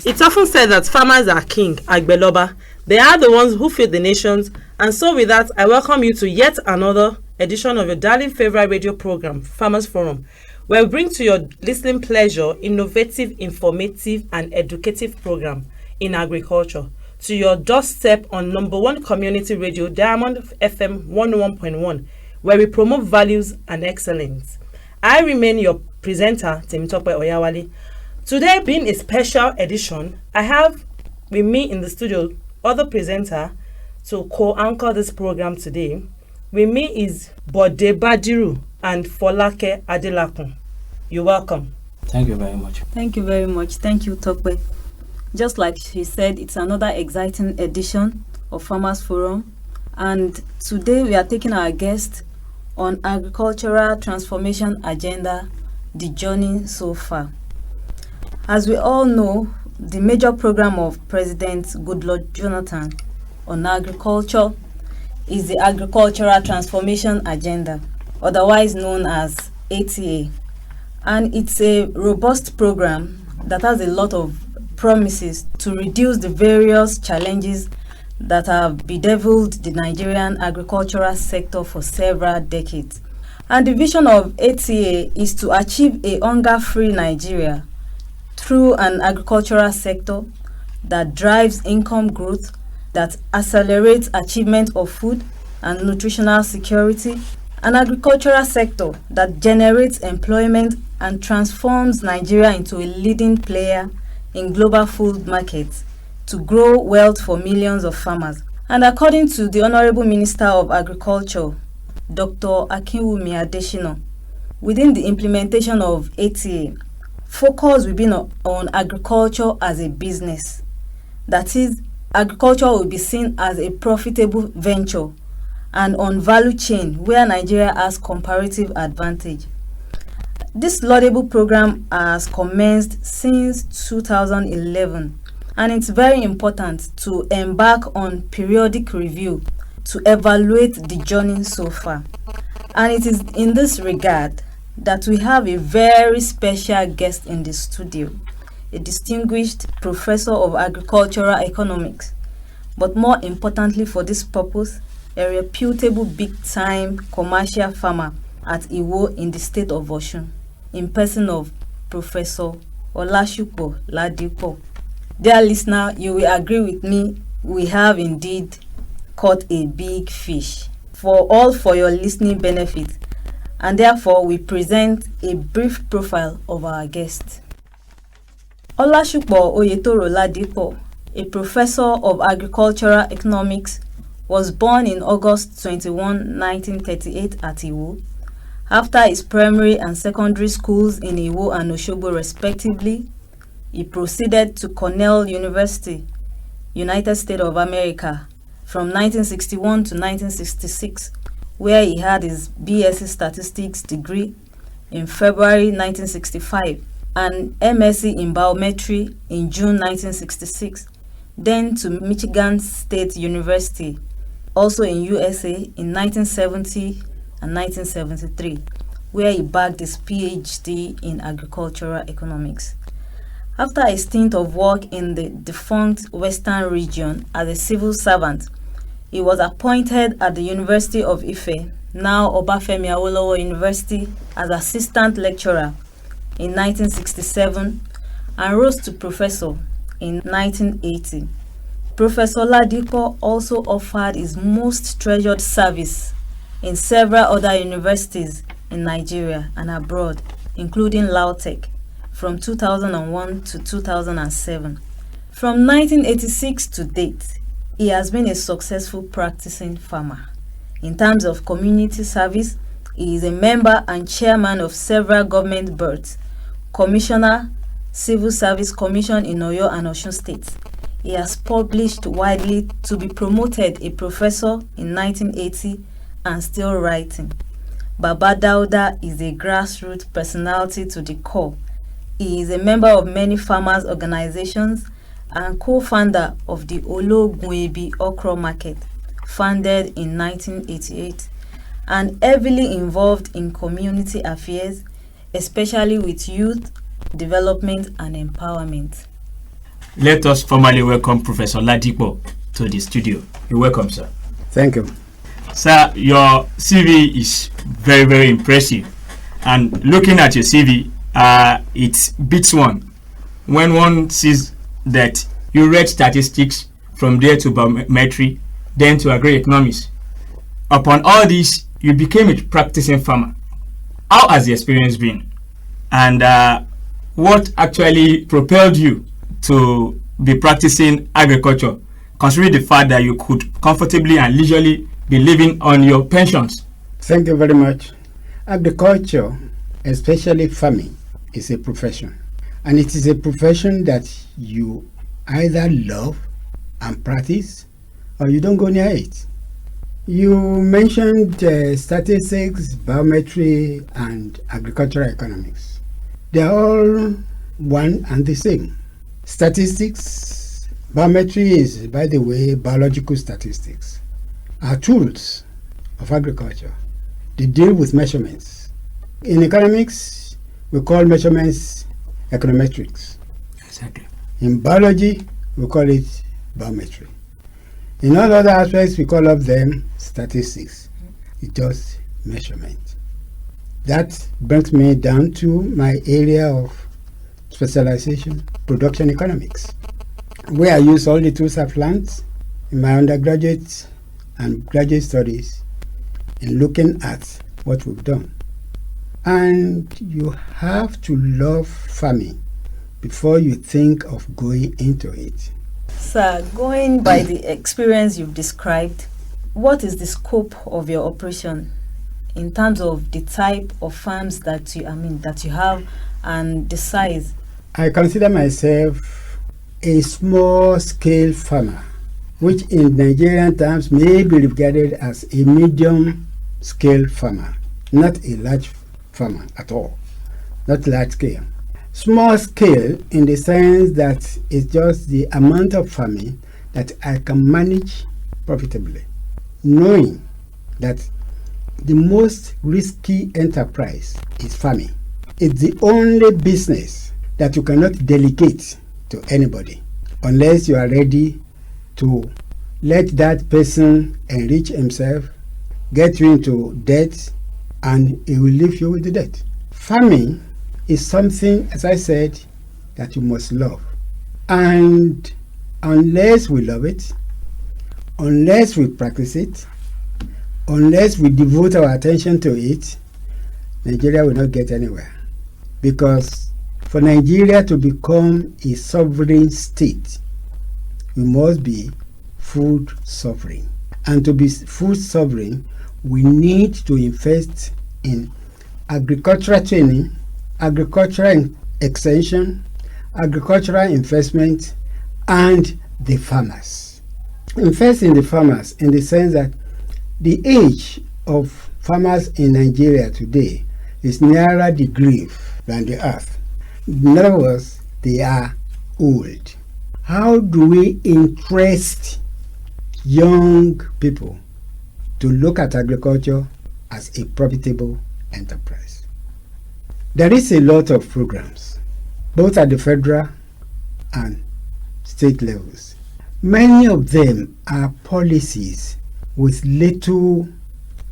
It's often said that farmers are king, Agbeloba. They are the ones who feed the nations. And so with that, I welcome you to yet another edition of your darling favorite radio program, Farmers Forum, where we bring to your listening pleasure innovative, informative, and educative program in agriculture to your doorstep on number one community radio, Diamond FM 101.1, where we promote values and excellence. I remain your presenter, Temitope Oyawale. Today being a special edition, I have with me in the studio other presenter to co-anchor this program today. With me is Bode Badiru and Folake Adelakun. You're welcome. Thank you very much. Thank you very much. Thank you, Tope. Just like she said, it's another exciting edition of Farmers Forum. And today we are taking our guest on agricultural transformation agenda, the journey so far. As we all know, the major program of President Goodluck Jonathan on agriculture is the Agricultural Transformation Agenda, otherwise known as ATA. And it's a robust program that has a lot of promises to reduce the various challenges that have bedeviled the Nigerian agricultural sector for several decades. And the vision of ATA is to achieve a hunger-free Nigeria through an agricultural sector that drives income growth, that accelerates achievement of food and nutritional security, an agricultural sector that generates employment and transforms Nigeria into a leading player in global food markets to grow wealth for millions of farmers. And according to the Honorable Minister of Agriculture, Dr. Akinwumi Adesina, within the implementation of ATA, focus will be on agriculture as a business. That is, agriculture will be seen as a profitable venture and on value chain where Nigeria has comparative advantage. This laudable program has commenced since 2011, and it's very important to embark on periodic review to evaluate the journey so far. And it is in this regard that we have a very special guest in the studio, a distinguished professor of agricultural economics, but more importantly for this purpose, a reputable big-time commercial farmer at Iwo in the state of Osun, in person of Professor Olashupo Ladipo. Dear listener, you will agree with me, we have indeed caught a big fish, for your listening benefit. And therefore, we present a brief profile of our guest. Olashupo Oyetoro Ladipo, a professor of agricultural economics, was born in August 21, 1938 at Iwo. After his primary and secondary schools in Iwo and Osogbo respectively, he proceeded to Cornell University, United States of America, from 1961 to 1966, where he had his BSc Statistics degree in February 1965 and MSc in Biometry in June 1966, then to Michigan State University, also in USA, in 1970 and 1973, where he bagged his PhD in agricultural economics. After a stint of work in the defunct Western region as a civil servant, he was appointed at the University of Ife, now Obafemi Awolowo University, as assistant lecturer in 1967 and rose to professor in 1980. Professor Ladipo also offered his most treasured service in several other universities in Nigeria and abroad, including LAUTECH, from 2001 to 2007. From 1986 to date, he has been a successful practicing farmer. In terms of community service, he is a member and chairman of several government boards, Commissioner, Civil Service Commission in Oyo and Osun states. He has published widely to be promoted a professor in 1980 and still writing. Baba Dauda is a grassroots personality to the core. He is a member of many farmers' organizations and co-founder of the Ologunwebi Okra Market, founded in 1988, and heavily involved in community affairs, especially with youth development and empowerment. let us formally welcome Professor Ladipo to the studio. You're welcome, sir. Thank you. Sir, your CV is very, very impressive. And looking at your CV, it beats one. When one sees that you read statistics, from there to biometry, then to agroeconomics. Upon all this, you became a practicing farmer. How has the experience been? And what actually propelled you to be practicing agriculture, considering the fact that you could comfortably and leisurely be living on your pensions? Thank you very much. Agriculture, especially farming, is a profession. And it is a profession that you either love and practice, or you don't go near it. You mentioned statistics, biometry, and agricultural economics. They are all one and the same. Statistics, biometry is, by the way, biological statistics, are tools of agriculture. They deal with measurements. In economics, we call measurements econometrics. Exactly. In biology, we call it biometry. In all other aspects, we call up them statistics. It's just measurement. That brings me down to my area of specialization, production economics, where I use all the tools I've learned in my undergraduate and graduate studies in looking at what we've done. And you have to love farming before you think of going into it. Sir, going by the experience you've described, what is the scope of your operation in terms of the type of farms that you have and the size? I consider myself a small-scale farmer, which in Nigerian terms may be regarded as a medium-scale farmer, not a large farmer at all, not large scale. Small scale in the sense that it's just the amount of farming that I can manage profitably, knowing that the most risky enterprise is farming. It's the only business that you cannot delegate to anybody unless you are ready to let that person enrich himself, get you into debt, and he will leave you with the debt. Farming is something, as I said, that you must love. And unless we love it, unless we practice it, unless we devote our attention to it, Nigeria will not get anywhere. Because for Nigeria to become a sovereign state, we must be food sovereign. And to be food sovereign, we need to invest in agricultural training, agricultural extension, agricultural investment, and the farmers. Invest in the farmers in the sense that the age of farmers in Nigeria today is nearer the grave than the earth. In other words, they are old. How do we interest young people to look at agriculture as a profitable enterprise? There is a lot of programs, both at the federal and state levels. Many of them are policies with little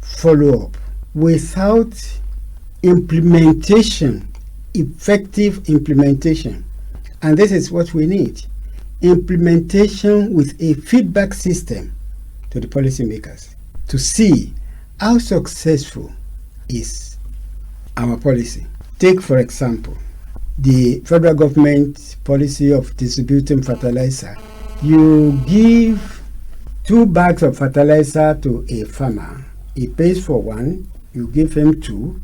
follow-up, without implementation, effective implementation. And this is what we need. Implementation with a feedback system to the policymakers to see how successful is our policy. Take, for example, the federal government policy of distributing fertilizer. You give 2 bags of fertilizer to a farmer. He pays for 1, you give him 2.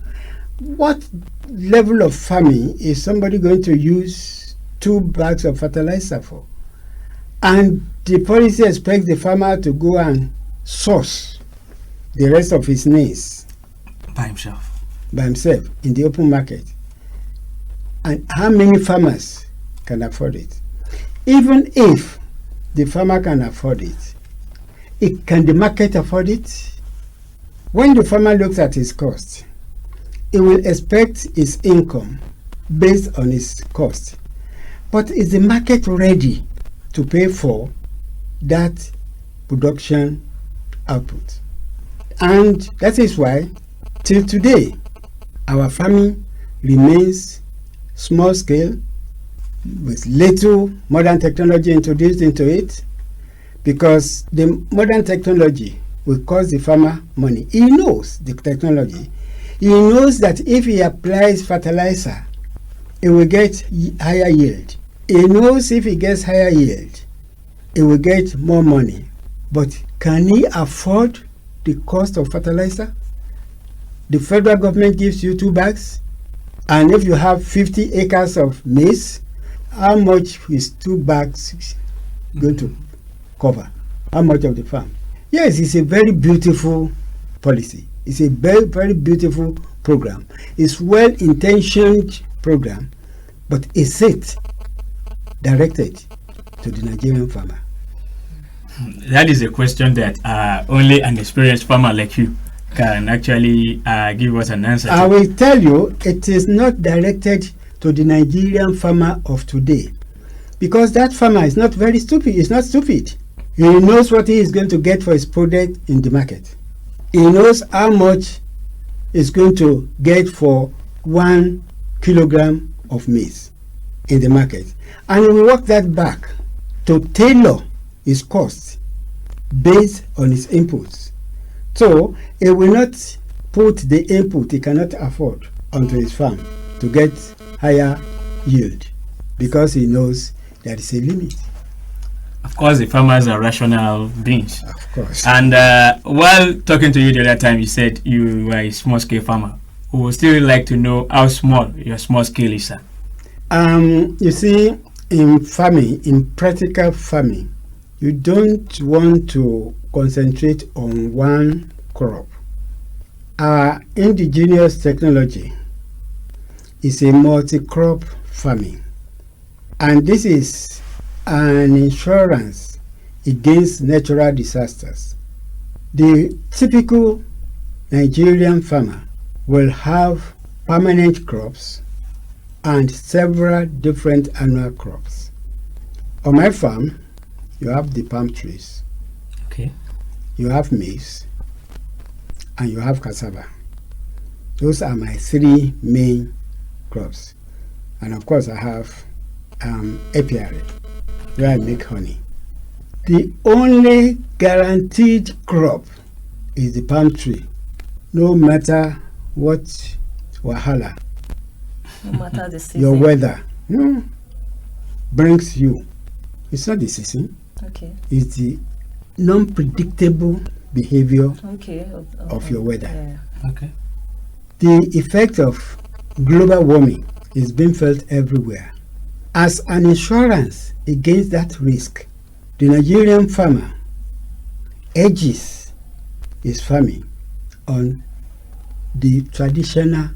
What level of farming is somebody going to use 2 bags of fertilizer for? And the policy expects the farmer to go and source the rest of his needs By himself in the open market. And how many farmers can afford it? Even if the farmer can afford it, can the market afford it? When the farmer looks at his cost, he will expect his income based on his cost. But is the market ready to pay for that production output. And that is why, till today, our farming remains small scale with little modern technology introduced into it, because the modern technology will cost the farmer money. He knows the technology. He knows that if he applies fertilizer, he will get higher yield. He knows if he gets higher yield, he will get more money. But can he afford the cost of fertilizer? The federal government gives you 2 bags, and if you have 50 acres of maize, how much is 2 bags going to cover? How much of the farm? Yes, it's a very beautiful policy. It's a very, very beautiful program. It's well-intentioned program, but is it directed to the Nigerian farmer? That is a question that only an experienced farmer like you can actually give us an answer to. I will tell you, it is not directed to the Nigerian farmer of today, because that farmer is not very stupid. He's not stupid. He knows what he is going to get for his product in the market. He knows how much he's going to get for 1 kilogram of maize in the market, and he will work that back to tailor his costs based on his inputs. So he will not put the input he cannot afford onto his farm to get higher yield, because he knows there is a limit. Of course, the farmers are rational beings. Of course. And while talking to you the other time, you said you were a small-scale farmer. We would still like to know how small your small scale is, sir. You see, in farming, in practical farming, you don't want to concentrate on one crop. Our indigenous technology is a multi-crop farming, and this is an insurance against natural disasters. The typical Nigerian farmer will have permanent crops and several different annual crops. On my farm, you have the palm trees, Okay. you have maize, and you have cassava. Those are my 3 main crops. And of course, I have apiary, where I make honey. The only guaranteed crop is the palm tree, no matter what wahala, No matter the season. your weather brings you. It's not the season, Okay. it's the non-predictable behavior Okay. of your weather. Yeah. Okay. The effect of global warming is being felt everywhere. As an insurance against that risk, the Nigerian farmer hedges his farming on the traditional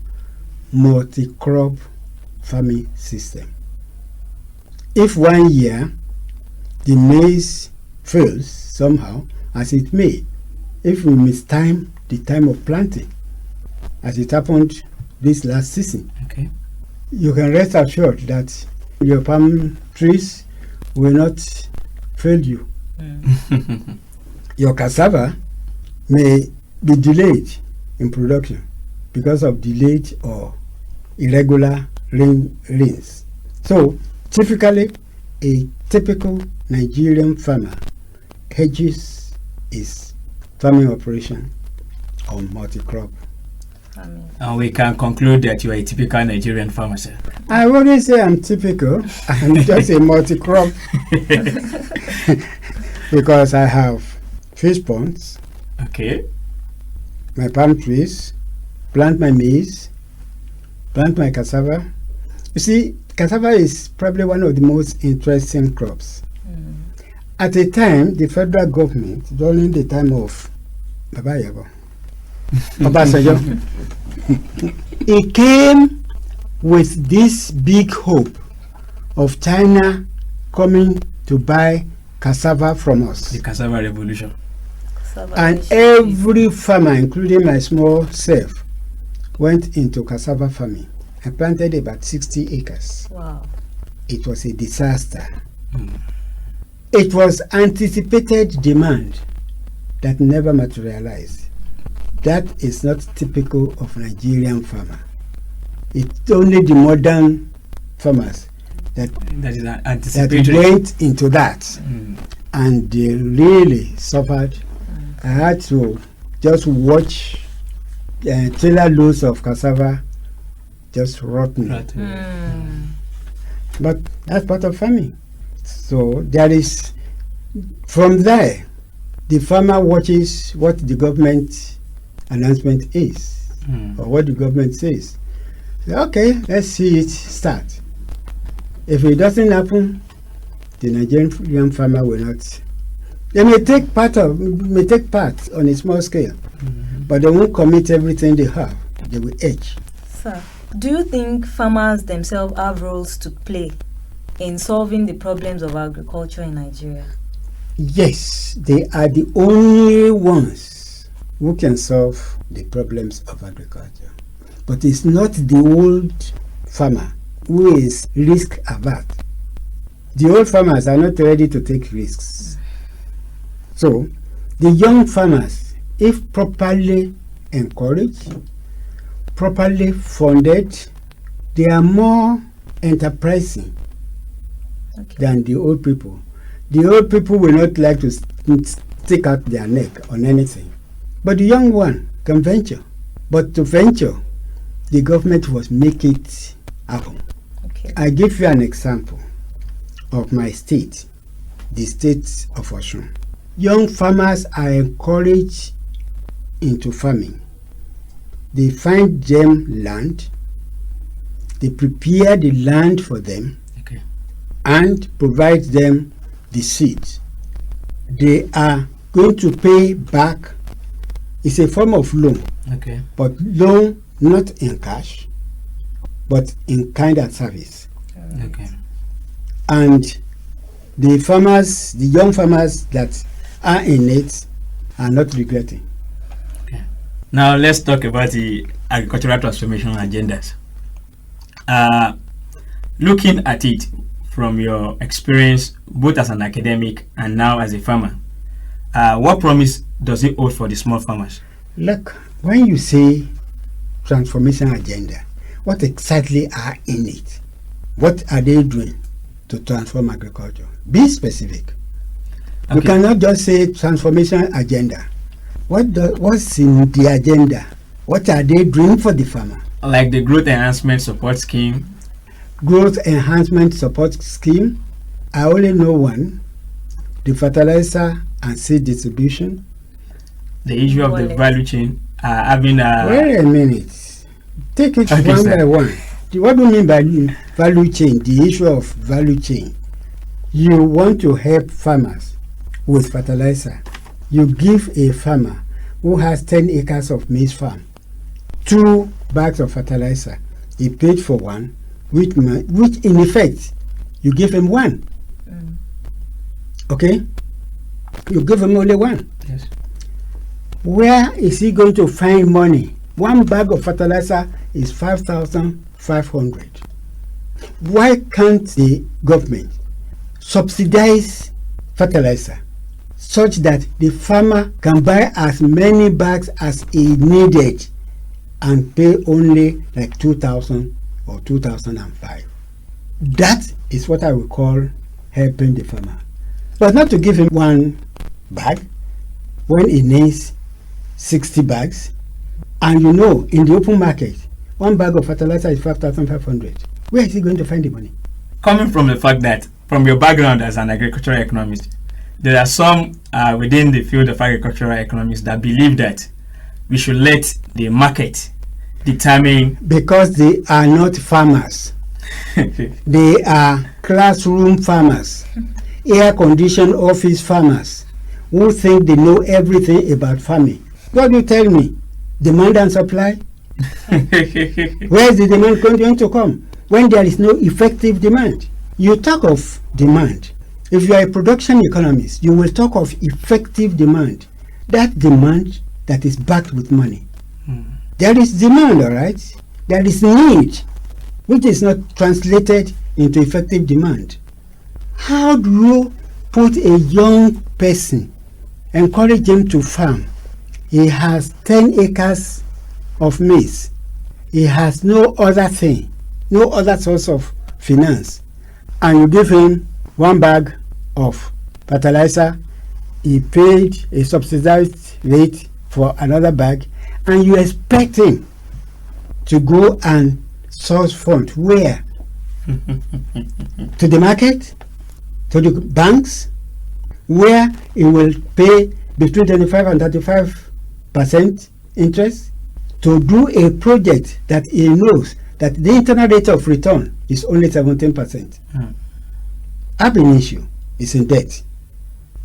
multi-crop farming system. If one year the maize fails somehow, as it may, if we mistime the time of planting, as it happened this last season, Okay. you can rest assured that your palm trees will not fail you. Your cassava may be delayed in production because of delayed or irregular rains. So typically, a typical Nigerian farmer hedges his farming operation on multi-crop. And we can conclude that you are a typical Nigerian farmer, sir. I wouldn't say I'm typical. I'm just a multi-crop because I have fish ponds, Okay. my palm trees, plant my maize, plant my cassava. You see, cassava is probably one of the most interesting crops. At a time, the federal government, during the time of Baba Yago, Obasanjo, he came with this big hope of China coming to buy cassava from us. The cassava revolution. And every farmer, including my small self, went into cassava farming. I planted about 60 acres. Wow. It was a disaster. It was anticipated demand that never materialized. That is not typical of Nigerian farmer. It's only the modern farmers that That is that anticipatory. went into that, and they really suffered. I had to just watch trailer loads of cassava just rotting. But that's part of farming. So there is, from there, the farmer watches what the government announcement is, or what the government says. Okay, let's see it start. If it doesn't happen, the Nigerian farmer will not. They may take part on a small scale, but they won't commit everything they have. They will edge. Sir, do you think farmers themselves have roles to play in solving the problems of agriculture in Nigeria? Yes, they are the only ones who can solve the problems of agriculture. But it's not the old farmer who is risk averse. The old farmers are not ready to take risks. So, the young farmers, if properly encouraged, properly funded, they are more enterprising than the old people. The old people will not like to stick out their neck on anything. But the young one can venture. But to venture, the government must make it happen. Okay. I give you an example of my state, the state of Osun. Young farmers are encouraged into farming. They find them land, they prepare the land for them, Okay. and provide them the seeds. They are going to pay back. It's a form of loan, Okay. but loan not in cash, but in kind of service. Okay. And the farmers, the young farmers that are in it, are not regretting. Now let's talk about the agricultural transformation agendas. Looking at it from your experience, both as an academic and now as a farmer, what promise does it hold for the small farmers? Look, when you say transformation agenda, what exactly are in it? What are they doing to transform agriculture? Be specific. You Okay. cannot just say transformation agenda. What's in the agenda? What are they doing for the farmer? Like the growth enhancement support scheme. Growth enhancement support scheme. I only know one. The fertilizer and seed distribution. The issue of the Wallet. value chain. Having Wait a minute. Take it Okay, one sir. by one. What do you mean by value chain? The issue of value chain. You want to help farmers with fertilizer. You give a farmer who has 10 acres of maize farm 2 bags of fertilizer. He paid for one, which in effect you give him one. Okay? You give him only one. Yes. Where is he going to find money? One bag of fertilizer is 5,500. Why can't the government subsidize fertilizer such that the farmer can buy as many bags as he needed and pay only like 2,000 or 2,005? That is what I would call helping the farmer. But not to give him one bag when he needs 60 bags. And you know, in the open market, one bag of fertilizer is 5,500. Where is he going to find the money? Coming from the fact that, from your background as an agricultural economist, there are some within the field of agricultural economics that believe that we should let the market determine. Because they are not farmers. They are classroom farmers, air-conditioned office farmers who think they know everything about farming. What do you tell me? Demand and supply? Where is the demand going to come when there is no effective demand? You talk of demand. If you are a production economist, you will talk of effective demand. That demand that is backed with money. There is demand, all right? There is need, which is not translated into effective demand. How do you put a young person, encourage him to farm. He has 10 acres of maize. He has no other thing, no other source of finance. And you give him 1 bag of fertilizer, he paid a subsidized rate for another bag, and you expect him to go and source funds where? To the market? To the banks? Where he will pay between 25 and 35% interest to do a project that he knows that the internal rate of return is only 17%. Ab initio is in debt.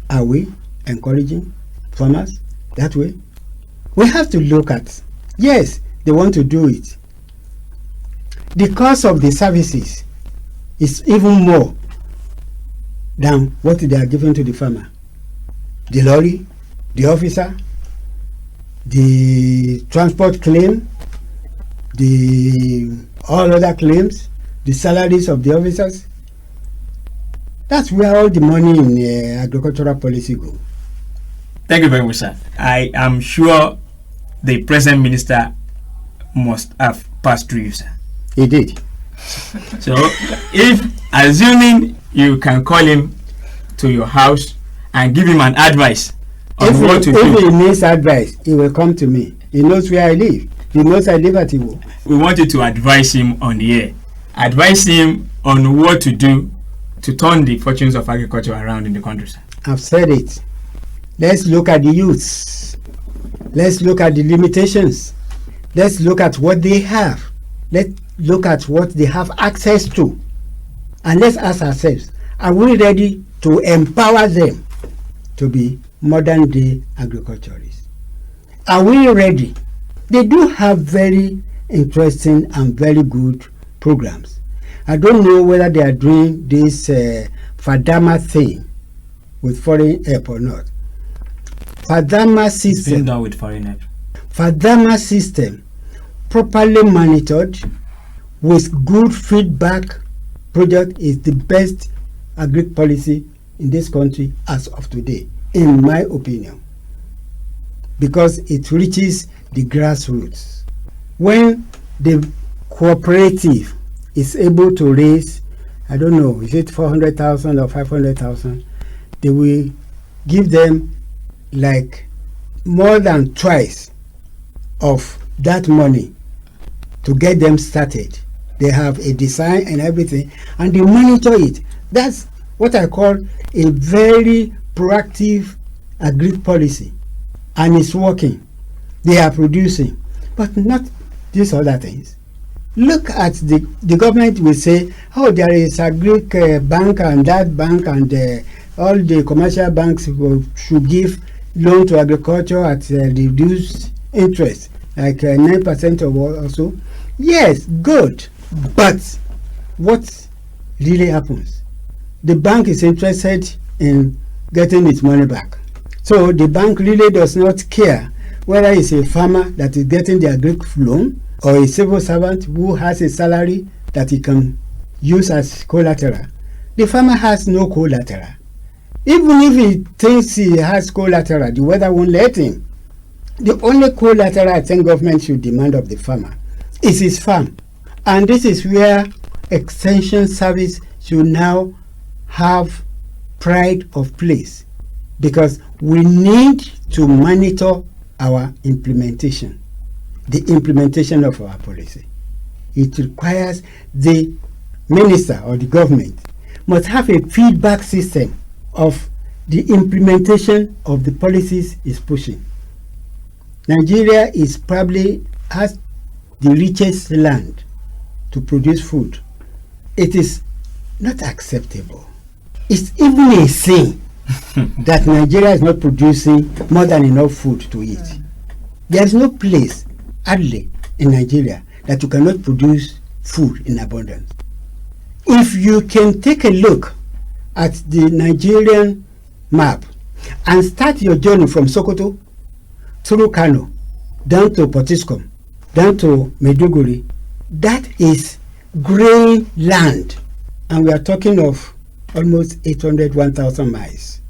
Are we encouraging farmers that way? We have to look at, yes, they want to do it. The cost of the services is even more than what they are giving to the farmer. The lorry, the officer, the transport claim, the all other claims, the salaries of the officers. That's where all the money in agricultural policy go. Thank you very much, sir. I am sure the present minister must have passed through you, sir. He did. So, if assuming you can call him to your house and give him an advice on what to do. If he needs advice, he will come to me. He knows where I live. He knows I live at Iwo. We want you to advise him on the air. Advise him on what to do to turn the fortunes of agriculture around in the country, sir. I've said it. Let's look at the youths. Let's look at the limitations. Let's look at what they have. Let's look at what they have access to. And let's ask ourselves, are we ready to empower them to be modern day agriculturists? Are we ready? They do have very interesting and very good programs. I don't know whether they are doing this Fadama thing with foreign help or not. Fadama system. Being done with foreign help. Fadama system, properly monitored with good feedback project, is the best agri policy in this country as of today, in my opinion, because it reaches the grassroots. When the cooperative is able to raise, I don't know, is it 400,000 or 500,000, they will give them like more than twice of that money to get them started. They have a design and everything, and they monitor it. That's what I call a very proactive agri policy, and it's working. They are producing, but not these other things. Look at the government will say, oh, there is a Greek bank and that bank, and all the commercial banks should give loan to agriculture at reduced interest, like 9% or so. Yes, good. But what really happens? The bank is interested in getting its money back. So the bank really does not care whether it's a farmer that is getting the agri loan or a civil servant who has a salary that he can use as collateral. The farmer has no collateral. Even if he thinks he has collateral, the weather won't let him. The only collateral I think government should demand of the farmer is his farm. And this is where extension service should now have pride of place, because we need to monitor our implementation, the implementation of our policy. It requires the minister or the government must have a feedback system of the implementation of the policies is pushing. Nigeria is probably has the richest land to produce food. It is not acceptable. It's even a sin that Nigeria is not producing more than enough food to eat. There is no place, hardly, in Nigeria that you cannot produce food in abundance. If you can take a look at the Nigerian map and start your journey from Sokoto through Kano down to Potiskum, down to Maiduguri, that is grain land. And we are talking of almost 800, 1,000 miles.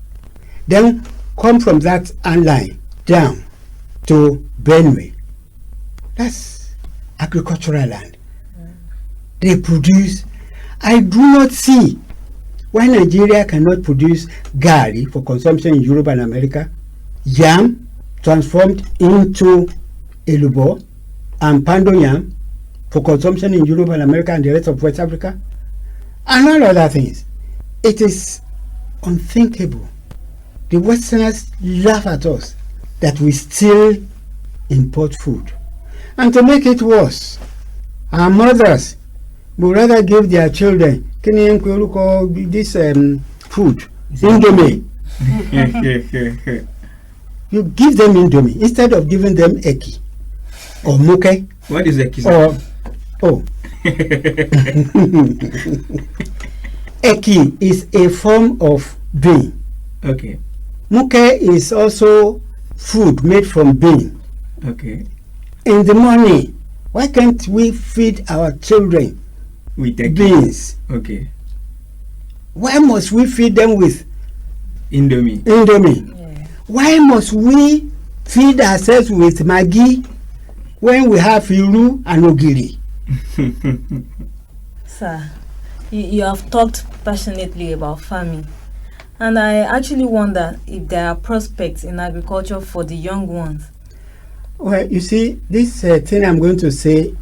Then come from that line down to Benue. That's agricultural land. They produce. I do not see why Nigeria cannot produce gari for consumption in Europe and America, yam transformed into elubo, and pando yam for consumption in Europe and America and the rest of West Africa, and all other things. It is unthinkable. The Westerners laugh at us that we still import food. And to make it worse, our mothers would rather give their children this food, indomie. You give them indomie instead of giving them eki or muke. What is eki? Eki is a form of bean. Okay. Muke is also food made from bean. Okay. In the morning, why can't we feed our children with beans? Okay. Why must we feed them with indomie? Yeah. Why must we feed ourselves with Maggi when we have iru and ogiri? Sir, you have talked passionately about farming, and I actually wonder if there are prospects in agriculture for the young ones. Well, you see, this thing I'm going to say,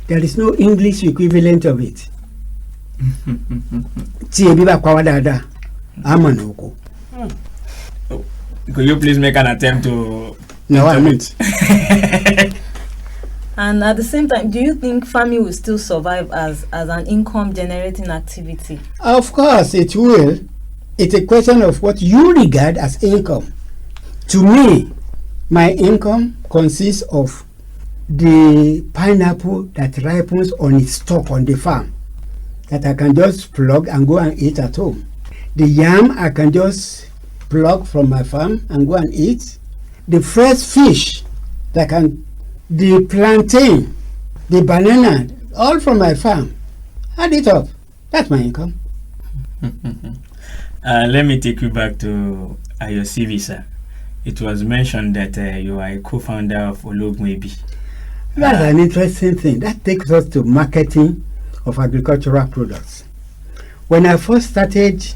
there is no English equivalent of it. Could you please make an attempt to... No, I meant. And at the same time, do you think farming will still survive as an income generating activity? Of course it will. It's a question of what you regard as income. To me, my income consists of the pineapple that ripens on its stalk on the farm that I can just plug and go and eat at home. The yam I can just plug from my farm and go and eat. The fresh fish that the plantain, the banana, all from my farm. Add it up. That's my income. Let me take you back to your CV, sir. It was mentioned that you are a co-founder of Ologmebi. That's an interesting thing. That takes us to marketing of agricultural products. When I first started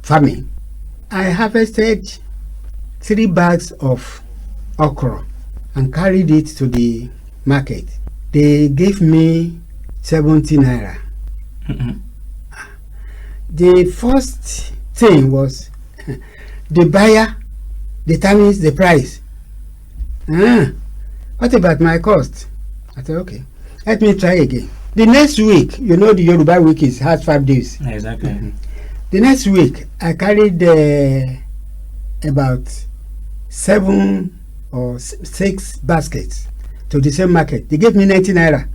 farming, I harvested 3 bags of okra and carried it to the market. They gave me 70 naira. The first thing was the buyer determines the price. What about my cost? I said, okay, let me try again. The next week, you know the Yoruba week has 5 days. Exactly. The next week, I carried about 7 or 6 baskets to the same market. They gave me 90 naira.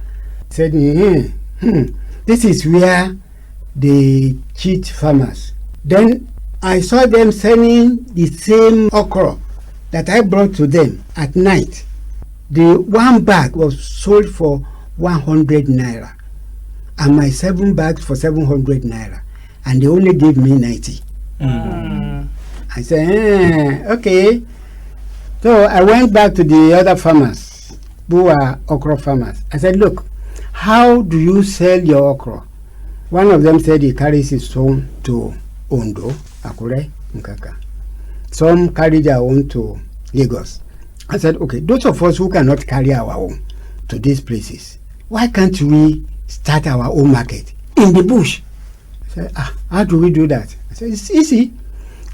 Said, this is where they cheat farmers. Then I saw them selling the same okra that I brought to them at night. The 1 bag was sold for 100 naira and my 7 bags for 700 naira, and they only gave me 90. I said, okay. So I went back to the other farmers who are okra farmers. I said, look, how do you sell your okra? One of them said he carries his own to Ondo, Akure, Nkaka. Some carry their own to Lagos. I said, okay, those of us who cannot carry our own to these places, why can't we start our own market in the bush? I said, how do we do that? I said, it's easy.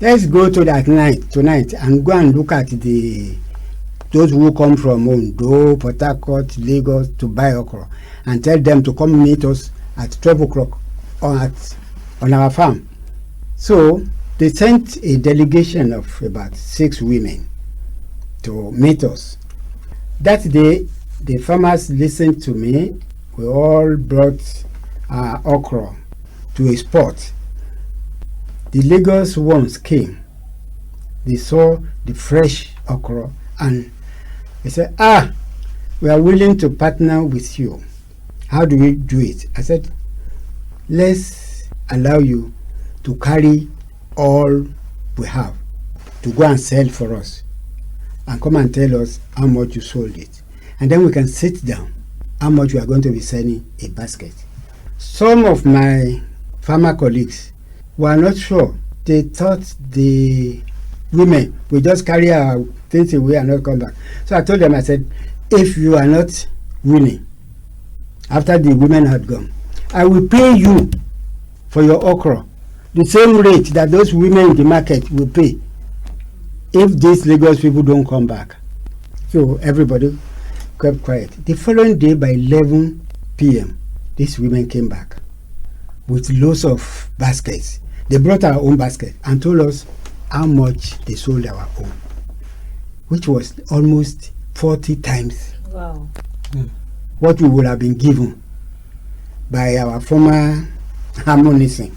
Let's go to that night tonight and go and look at those who come from Ondo, Port Harcourt, Lagos to buy okra, and tell them to come meet us at 12 o'clock on our farm. So they sent a delegation of about 6 women to meet us. That day, the farmers listened to me. We all brought okra to a spot. The Lagos ones came. They saw the fresh okra and they said, we are willing to partner with you. How do we do it? I said, let's allow you to carry all we have to go and sell for us and come and tell us how much you sold it. And then we can sit down how much we are going to be selling a basket. Some of my farmer colleagues were not sure. They thought the women will just carry our things away and not come back. So I told them, I said, if you are not winning, after the women had gone, I will pay you for your okra the same rate that those women in the market will pay if these Lagos people don't come back. So everybody kept quiet. The following day by 11 p.m., these women came back with loads of baskets. They brought our own basket and told us how much they sold our own, which was almost 40 times Wow. what we would have been given by our former harmonizing.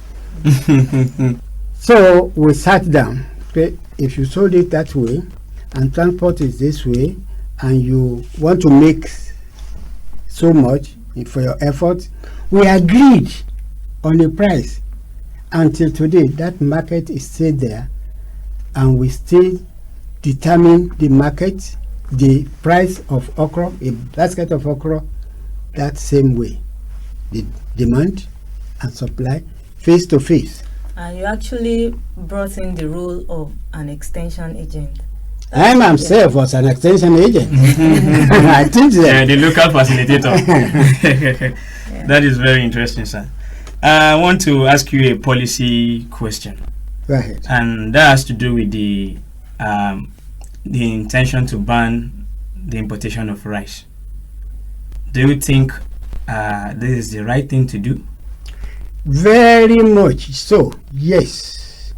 So we sat down. Okay, if you sold it that way and transport is this way and you want to make so much for your effort, we agreed on a price. Until today, that market is still there, and we still determine the market, the price of okra, a basket of okra, that same way. The demand and supply face to face. And you actually brought in the role of an extension agent. I myself was an extension agent. I think that. Yeah, the local facilitator. That is very interesting, sir. I want to ask you a policy question. Go ahead. And that has to do with the intention to ban the importation of rice. Do you think this is the right thing to do? Very much so, yes.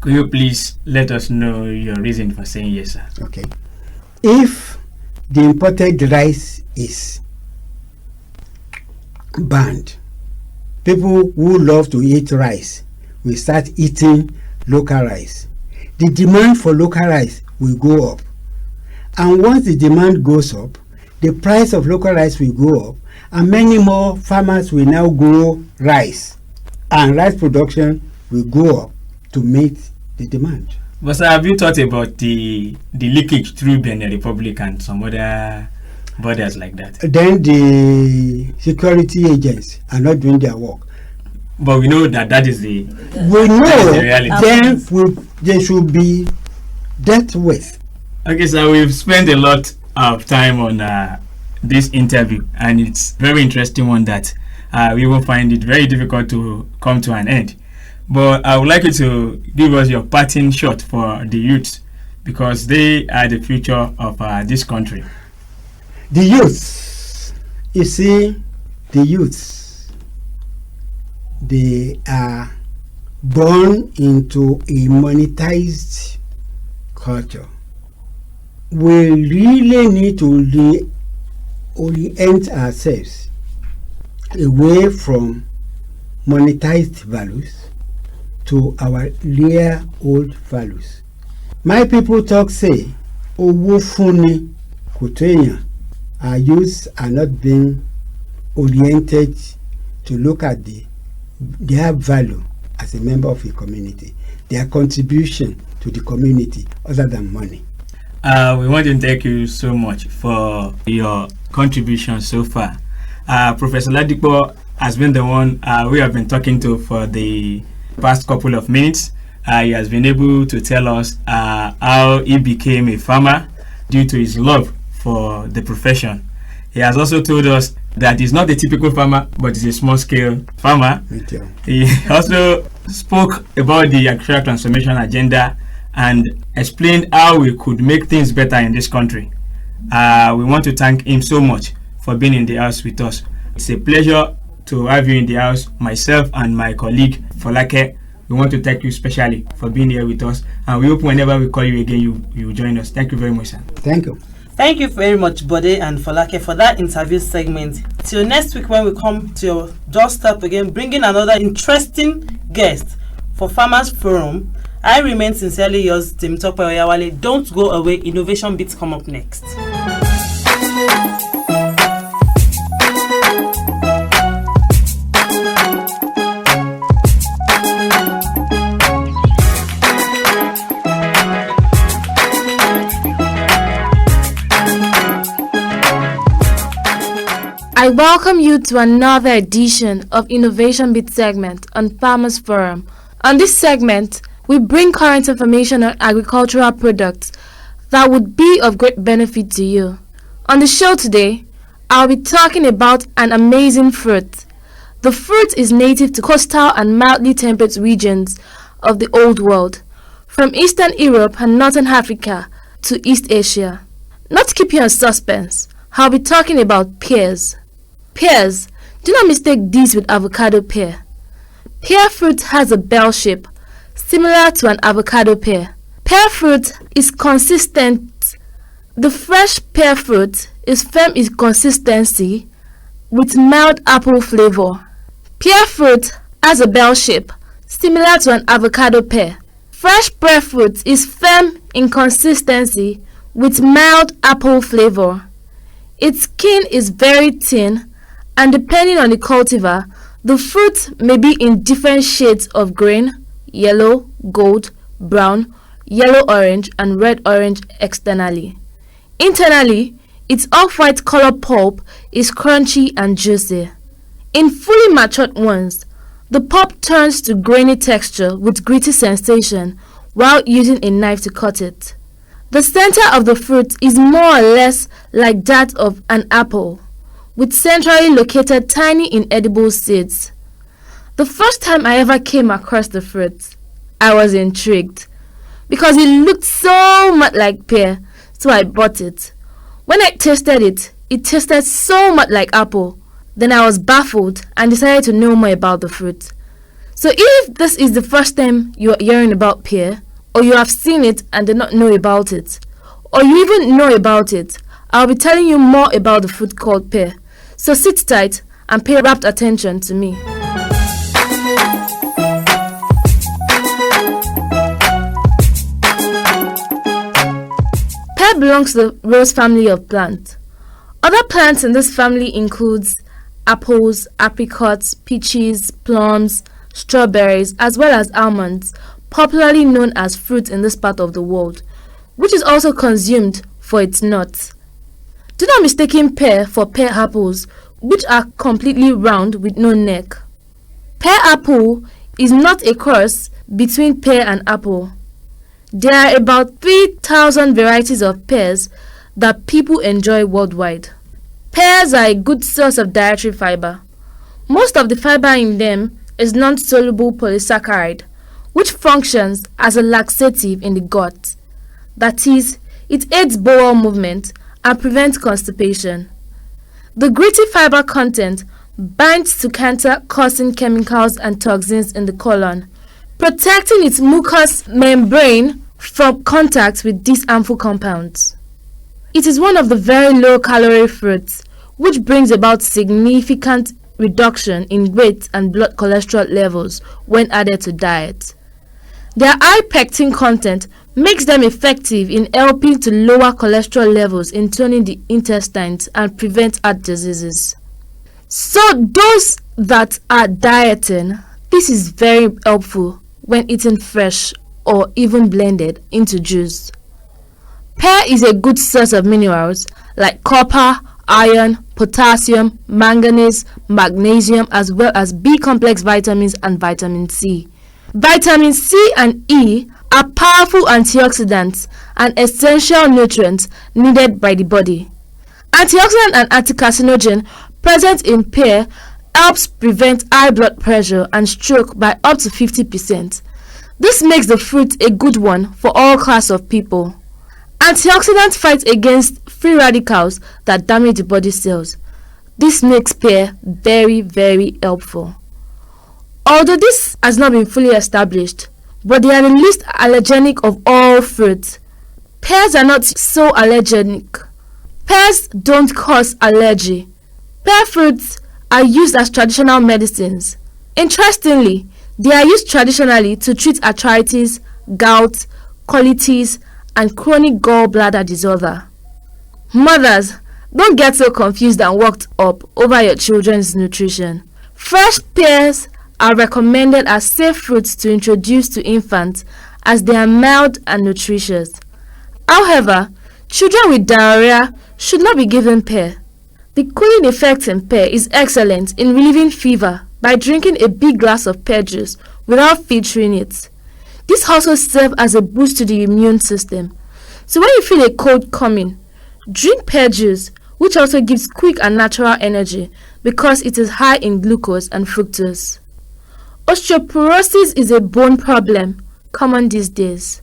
Could you please let us know your reason for saying yes, sir? Okay. If the imported rice is banned, people who love to eat rice will start eating local rice. The demand for local rice will go up. And once the demand goes up, the price of local rice will go up, and many more farmers will now grow rice, and rice production will go up to meet the demand. But sir, have you thought about the leakage through Benin Republic and some other borders like that? Then the security agents are not doing their work. But we know that is the We know the reality. then they should be dealt with. Okay, so we've spent a lot of time on this interview, and it's very interesting one that we will find it very difficult to come to an end. But I would like you to give us your parting shot for the youths, because they are the future of this country. The youths, you see, the youths, they are born into a monetized culture. We really need to orient ourselves away from monetized values to our real old values. My people talk say, "Owo funi kutenya." Our youths are not being oriented to look at their value as a member of a community, their contribution to the community other than money. We want to thank you so much for your contribution so far. Professor Ladipo has been the one we have been talking to for the past couple of minutes. He has been able to tell us how he became a farmer due to his love for the profession. He has also told us that he's not a typical farmer, but he's a small-scale farmer. He also spoke about the agricultural transformation agenda and explained how we could make things better in this country. We want to thank him so much for being in the house with us. It's a pleasure to have you in the house, myself and my colleague Folake. We want to thank you specially for being here with us, and we hope whenever we call you again, you join us. Thank you very much, sir. Thank you. Thank you very much, Bode and Folake, for that interview segment. Till next week when we come to your doorstep again, bringing another interesting guest for Farmers Forum. I remain sincerely yours, Temitope Oyawale. Don't go away. Innovation Beats come up next. I welcome you to another edition of Innovation Bit segment on Farmers Forum. On this segment, we bring current information on agricultural products that would be of great benefit to you. On the show today, I'll be talking about an amazing fruit. The fruit is native to coastal and mildly temperate regions of the Old World, from Eastern Europe and Northern Africa to East Asia. Not to keep you in suspense, I'll be talking about pears. Pears, do not mistake these with avocado pear. Pear fruit has a bell shape, similar to an avocado pear. Pear fruit is consistent. The fresh pear fruit is firm in consistency with mild apple flavor. Pear fruit has a bell shape, similar to an avocado pear. Fresh pear fruit is firm in consistency with mild apple flavor. Its skin is very thin, and depending on the cultivar, the fruit may be in different shades of green, yellow, gold, brown, yellow-orange, and red-orange externally. Internally, its off-white color pulp is crunchy and juicy. In fully matured ones, the pulp turns to grainy texture with gritty sensation while using a knife to cut it. The center of the fruit is more or less like that of an apple, with centrally located tiny inedible seeds. The first time I ever came across the fruit, I was intrigued because it looked so much like pear, so I bought it. When I tasted it, it tasted so much like apple. Then I was baffled and decided to know more about the fruit. So if this is the first time you are hearing about pear, or you have seen it and did not know about it, or you even know about it, I'll be telling you more about the fruit called pear. So sit tight and pay rapt attention to me. Pear belongs to the rose family of plants. Other plants in this family includes apples, apricots, peaches, plums, strawberries, as well as almonds, popularly known as fruit in this part of the world, which is also consumed for its nuts. Do not mistake pear for pear apples, which are completely round with no neck. Pear apple is not a cross between pear and apple. There are about 3,000 varieties of pears that people enjoy worldwide. Pears are a good source of dietary fiber. Most of the fiber in them is non-soluble polysaccharide, which functions as a laxative in the gut. That is, it aids bowel movement and prevents constipation. The gritty fiber content binds to cancer-causing chemicals and toxins in the colon, protecting its mucous membrane from contact with these harmful compounds. It is one of the very low-calorie fruits, which brings about significant reduction in weight and blood cholesterol levels when added to diet. Their high pectin content makes them effective in helping to lower cholesterol levels in toning the intestines and prevent heart diseases. So those that are dieting, this is very helpful when eaten fresh or even blended into juice. Pear is a good source of minerals like copper, iron, potassium, manganese, magnesium, as well as B-complex vitamins and vitamin C. Vitamin C and E are powerful antioxidants and essential nutrients needed by the body. Antioxidant and anticarcinogen present in pear helps prevent high blood pressure and stroke by up to 50%. This makes the fruit a good one for all classes of people. Antioxidants fight against free radicals that damage the body cells. This makes pear very, very helpful. Although this has not been fully established, but they are the least allergenic of all fruits. Pears are not so allergenic. Pears don't cause allergy. Pear fruits are used as traditional medicines. Interestingly, they are used traditionally to treat arthritis, gout, colitis, and chronic gallbladder disorder. Mothers, don't get so confused and worked up over your children's nutrition. Fresh pears are recommended as safe fruits to introduce to infants as they are mild and nutritious. However, children with diarrhea should not be given pear. The cooling effect in pear is excellent in relieving fever by drinking a big glass of pear juice without filtering it. This also serves as a boost to the immune system. So when you feel a cold coming, drink pear juice, which also gives quick and natural energy because it is high in glucose and fructose. Osteoporosis is a bone problem common these days.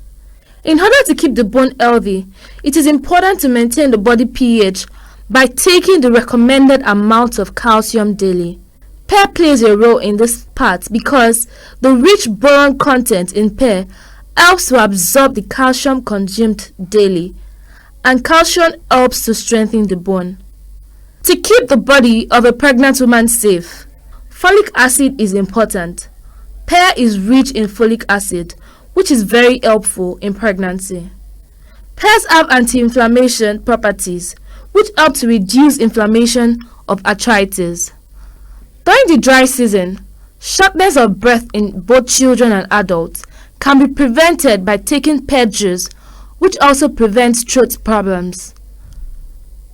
In order to keep the bone healthy, it is important to maintain the body pH by taking the recommended amount of calcium daily. Pear plays a role in this part because the rich boron content in pear helps to absorb the calcium consumed daily, and calcium helps to strengthen the bone. To keep the body of a pregnant woman safe, folic acid is important. Pear is rich in folic acid, which is very helpful in pregnancy. Pears have anti-inflammation properties, which help to reduce inflammation of arthritis. During the dry season, shortness of breath in both children and adults can be prevented by taking pear juice, which also prevents throat problems.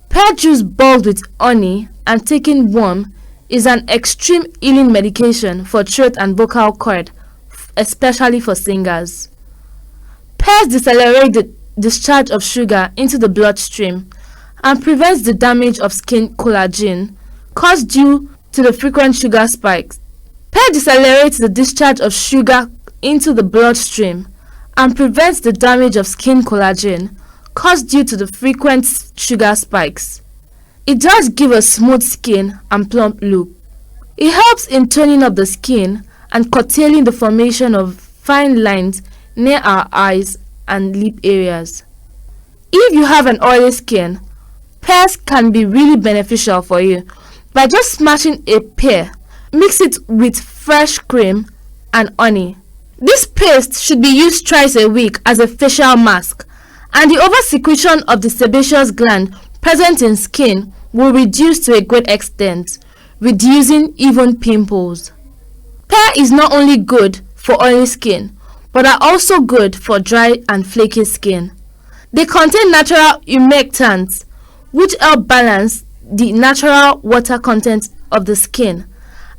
Pear juice boiled with honey and taken warm is an extreme healing medication for throat and vocal cord, especially for singers. Pears decelerate the discharge of sugar into the bloodstream and prevents the damage of skin collagen caused due to the frequent sugar spikes. Pear decelerates the discharge of sugar into the bloodstream and prevents the damage of skin collagen caused due to the frequent sugar spikes. It does give a smooth skin and plump look. It helps in toning up the skin and curtailing the formation of fine lines near our eyes and lip areas. If you have an oily skin, pears can be really beneficial for you. By just smashing a pear, mix it with fresh cream and honey. This paste should be used twice a week as a facial mask, and the over-secretion of the sebaceous gland present in skin will reduce to a great extent, reducing even pimples. Pear is not only good for oily skin, but are also good for dry and flaky skin. They contain natural humectants, which help balance the natural water content of the skin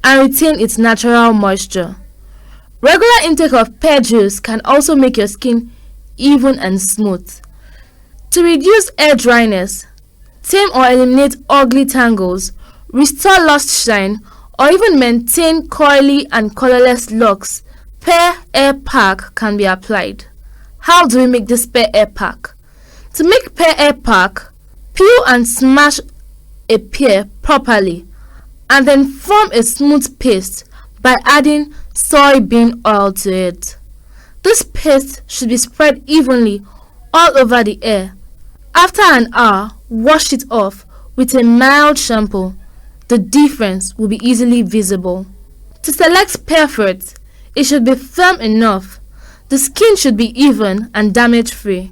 and retain its natural moisture. Regular intake of pear juice can also make your skin even and smooth. To reduce hair dryness, tame or eliminate ugly tangles, restore lost shine, or even maintain coily and colorless locks, pear hair pack can be applied. How do we make this pear hair pack? To make pear hair pack, peel and smash a pear properly and then form a smooth paste by adding soybean oil to it. This paste should be spread evenly all over the hair. After an hour, wash it off with a mild shampoo. The difference will be easily visible. To select pear fruit, it should be firm enough. The skin should be even and damage-free.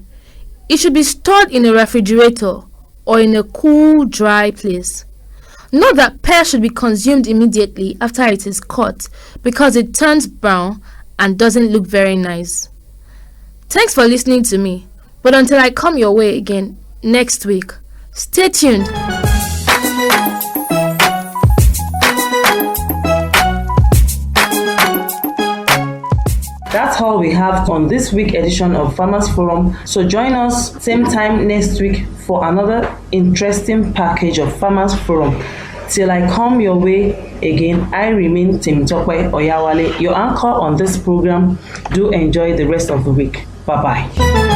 It should be stored in a refrigerator or in a cool, dry place. Note that pear should be consumed immediately after it is cut because it turns brown and doesn't look very nice. Thanks for listening to me, but until I come your way again next week, stay tuned. That's all we have on this week's edition of Farmers Forum. So join us same time next week for another interesting package of Farmers Forum. Till I come your way again, I remain Temitope Oyawale, your anchor on this program. Do enjoy the rest of the week. Bye-bye.